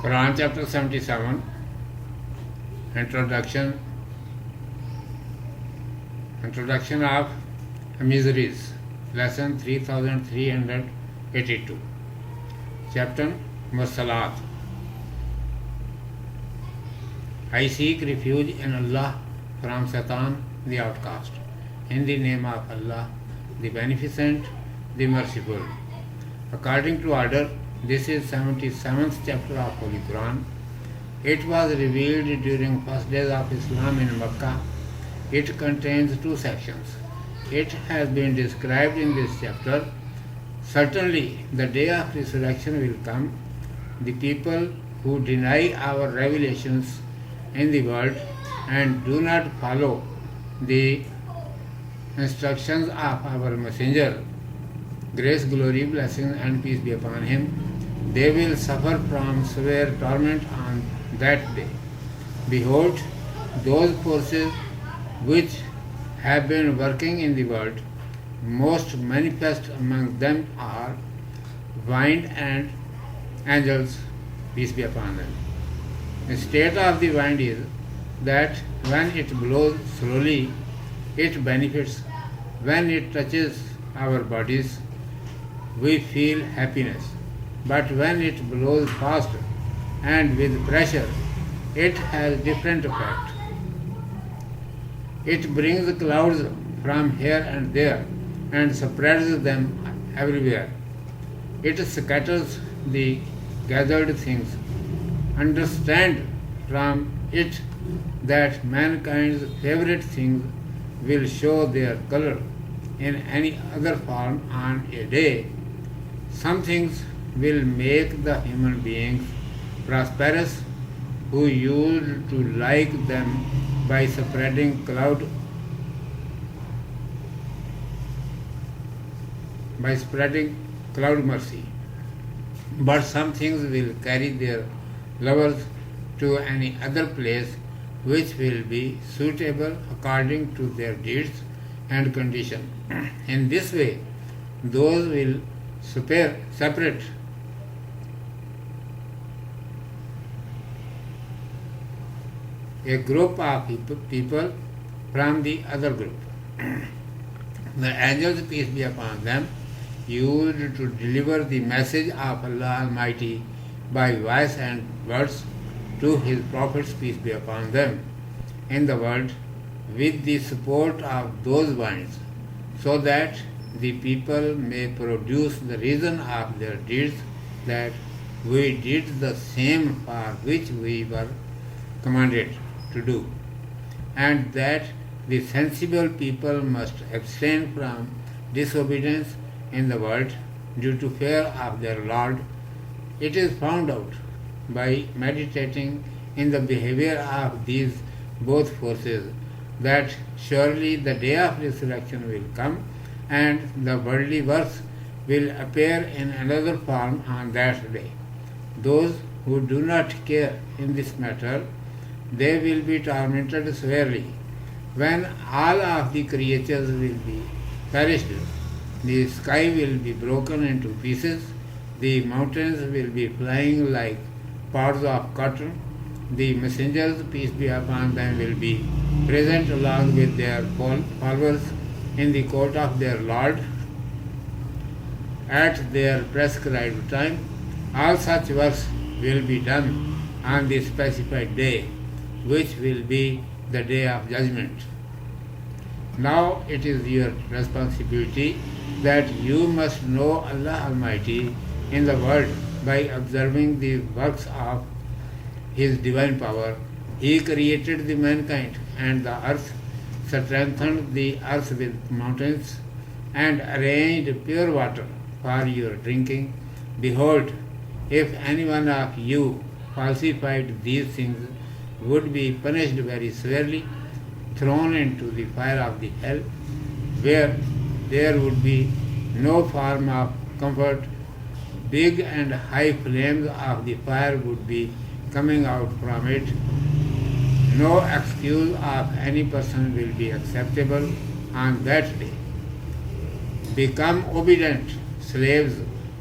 Quran chapter 77, Introduction of Miseries, lesson 3382, chapter Mursalat. I seek refuge in Allah from Satan the outcast, in the name of Allah, the Beneficent, the Merciful. According to order, this is 77th chapter of Holy Quran. It was revealed during first days of Islam in Makkah. It contains 2 sections. It has been described in this chapter. Certainly, the day of resurrection will come. The people who deny our revelations in the world and do not follow the instructions of our messenger, grace, glory, blessings and peace be upon him, they will suffer from severe torment on that day. Behold, those forces which have been working in the world, most manifest among them are wind and angels, peace be upon them. The state of the wind is that when it blows slowly, it benefits. When it touches our bodies, we feel happiness. But when it blows fast and with pressure, it has different effect. It brings clouds from here and there and spreads them everywhere. It scatters the gathered things. Understand from it that mankind's favorite things will show their color in any other form on a day. Some things will make the human beings prosperous who used to like them by spreading cloud mercy. But some things will carry their lovers to any other place which will be suitable according to their deeds and condition. In this way, those will separate a group of people from the other group. The angels, peace be upon them, used to deliver the message of Allah Almighty by voice and words to His prophets, peace be upon them, in the world with the support of those winds, so that the people may produce the reason of their deeds, that we did the same for which we were commanded to do, and that the sensible people must abstain from disobedience in the world due to fear of their Lord. It is found out by meditating in the behavior of these both forces that surely the day of resurrection will come and the worldly works will appear in another form on that day. Those who do not care in this matter, they will be tormented severely. When all of the creatures will be perished, the sky will be broken into pieces, the mountains will be flying like pods of cotton, the messengers, peace be upon them, will be present along with their followers in the court of their Lord at their prescribed time. All such works will be done on the specified day, which will be the day of judgment. Now it is your responsibility that you must know Allah Almighty in the world by observing the works of His divine power. He created the mankind and the earth, strengthened the earth with mountains, and arranged pure water for your drinking. Behold, if any one of you falsified these things, would be punished very severely, thrown into the fire of the hell, where there would be no form of comfort. Big and high flames of the fire would be coming out from it. No excuse of any person will be acceptable on that day. Become obedient slaves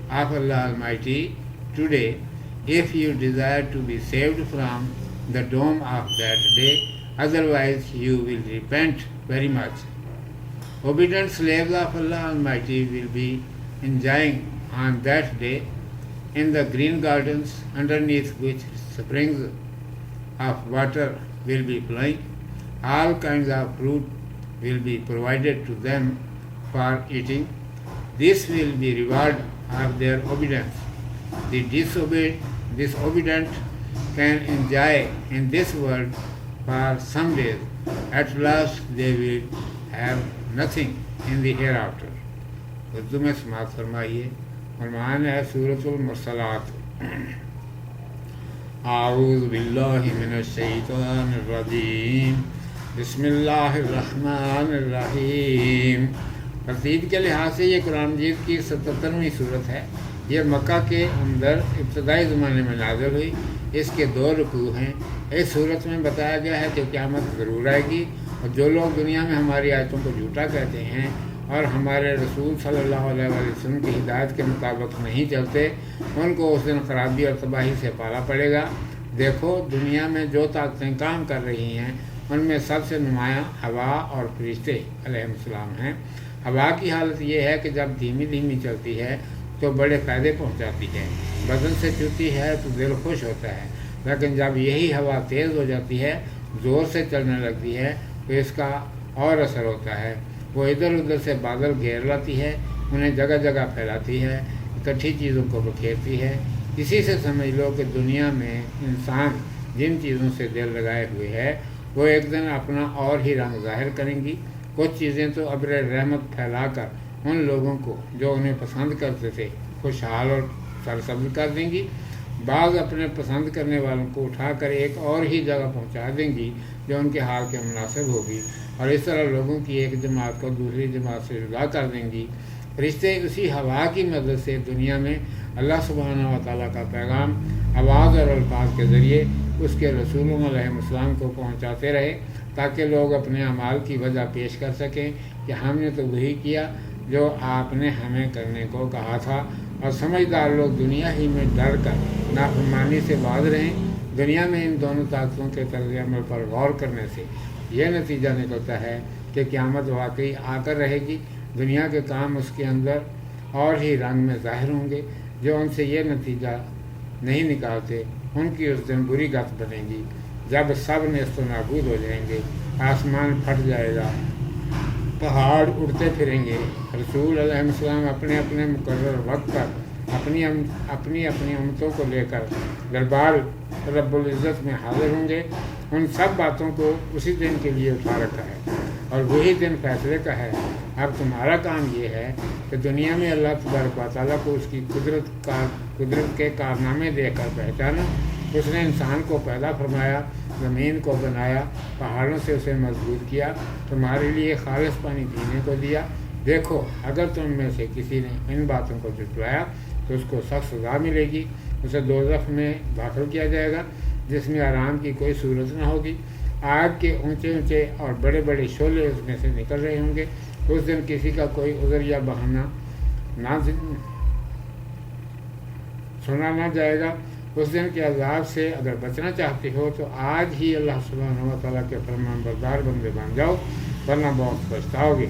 of Allah Almighty today if you desire to be saved from the doom of that day, otherwise you will repent very much. Obedient slaves of Allah Almighty will be enjoying on that day in the green gardens underneath which springs of water will be flowing. All kinds of fruit will be provided to them for eating. This will be reward of their obedience. The disobedient can enjoy in this world for some days. At last they will have nothing in the hereafter. Urdu میں سماعت فرمائیے. عنوان ہے سورۃ المرسلات. اعوذ باللہ من الشیطان الرجیم. بسم اللہ الرحمن الرحیم. ترتیب کے لحاظ سے یہ قرآن مجید کی 77ویں صورت ہے. یہ مکہ کے اندر ابتدائی زمانے میں نازل ہوئی. اس کے 2 رکوع ہیں. اس صورت میں بتایا گیا ہے کہ قیامت ضرور آئے گی، اور جو لوگ دنیا میں ہماری آیتوں کو جھوٹا کہتے ہیں اور ہمارے رسول صلی اللہ علیہ وسلم کی ہدایت کے مطابق نہیں چلتے، ان کو اس دن خرابی اور تباہی سے پالا پڑے گا. دیکھو، دنیا میں جو طاقتیں کام کر رہی ہیں ان میں سب سے نمایاں ہوا اور فرشتے علیہ السلام ہیں. ہوا کی حالت یہ ہے کہ جب دھیمی دھیمی چلتی ہے تو بڑے فائدے پہنچاتی ہے، بدن سے چلتی ہے تو دل خوش ہوتا ہے. لیکن جب یہی ہوا تیز ہو جاتی ہے، زور سے چلنے لگتی ہے، تو اس کا اور اثر ہوتا ہے. وہ ادھر ادھر سے بادل گھیر لاتی ہے، انہیں جگہ جگہ پھیلاتی ہے، اکٹھی چیزوں کو بکھیرتی ہے. اسی سے سمجھ لو کہ دنیا میں انسان جن چیزوں سے دل لگائے ہوئے ہے وہ ایک دن اپنا اور ہی رنگ ظاہر کریں گی. کچھ چیزیں تو ابر رحمت پھیلا کر ان لوگوں کو جو انہیں پسند کرتے تھے خوشحال اور سرسبز کر دیں گی. بعض اپنے پسند کرنے والوں کو اٹھا کر ایک اور ہی جگہ پہنچا دیں گی جو ان کے حال کے مناسب ہوگی، اور اس طرح لوگوں کی ایک جماعت کو دوسری جماعت سے جدا کر دیں گی. فرشتے اسی ہوا کی مدد سے دنیا میں اللہ سبحانہ و تعالیٰ کا پیغام آواز اور الفاظ کے ذریعے اس کے رسولوں علیہ السلام کو پہنچاتے رہے، تاکہ لوگ اپنے اعمال کی وجہ پیش کر سکیں کہ ہم نے تو وہی کیا جو آپ نے ہمیں کرنے کو کہا تھا. اور سمجھدار لوگ دنیا ہی میں ڈر کر نافرمانی سے باز رہیں. دنیا میں ان دونوں طاقتوں کے طرز عمل پر غور کرنے سے یہ نتیجہ نکلتا ہے کہ قیامت واقعی آ کر رہے گی. دنیا کے کام اس کے اندر اور ہی رنگ میں ظاہر ہوں گے. جو ان سے یہ نتیجہ نہیں نکالتے ان کی اس دن بری گت بنے گی، جب سب نیست و نابود ہو جائیں گے. آسمان پھٹ جائے گا، پہاڑ اڑتے پھریں گے. رسول علیہ السلام اپنے اپنے مقرر وقت پر اپنی امتوں کو لے کر دربار رب العزت میں حاضر ہوں گے. ان سب باتوں کو اسی دن کے لیے اٹھا رکھا ہے، اور وہی دن فیصلے کا ہے. اب تمہارا کام یہ ہے کہ دنیا میں اللہ تبارک و تعالیٰ کو اس کی قدرت کے کارنامے دے کر پہچانا. اس نے انسان کو پیدا فرمایا، زمین کو بنایا، پہاڑوں سے اسے مضبوط کیا، تمہارے لیے خالص پانی پینے کو دیا. دیکھو، اگر تم میں سے کسی نے ان باتوں کو جھٹلایا تو اس کو سخت سزا ملے گی. اسے دوزخ میں داخل کیا جائے گا جس میں آرام کی کوئی صورت نہ ہوگی. آگ کے اونچے اونچے اور بڑے بڑے شعلے اس میں سے نکل رہے ہوں گے. اس دن کسی کا کوئی عذر یا بہانہ نہ سنا نہ جائے گا. اس دن کے عذاب سے اگر بچنا چاہتے ہو تو آج ہی اللہ سبحانہ و تعالیٰ کے فرمان بردار بندے بن جاؤ، ورنہ بہت پچھتاؤ گے.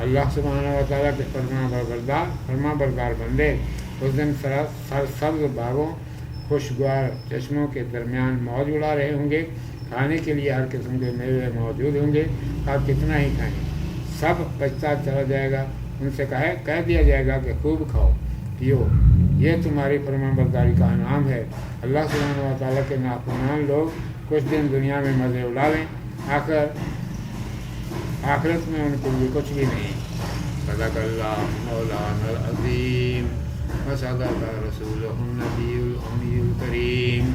اللہ سبحانہ و تعالیٰ کے فرمان بردار بندے اس دن سرسبز باغوں، خوشگوار چشموں کے درمیان موج اڑا رہے ہوں گے. کھانے کے لیے ہر قسم کے میوے موجود ہوں گے. آپ کتنا ہی کھائیں، سب بچتا چلا جائے گا. ان سے کہہ دیا جائے گا کہ خوب کھاؤ پیو، یہ تمہاری فرمان برداری کا انعام ہے. اللہ سبحانہ و تعالیٰ کے نافرمان لوگ کچھ دن دنیا میں مزے اڑا لیں، آخرت میں ان کے لیے کچھ بھی نہیں. صدق اللہ مولانا العظیم و صدق رسولہ النبی الامی الکریم.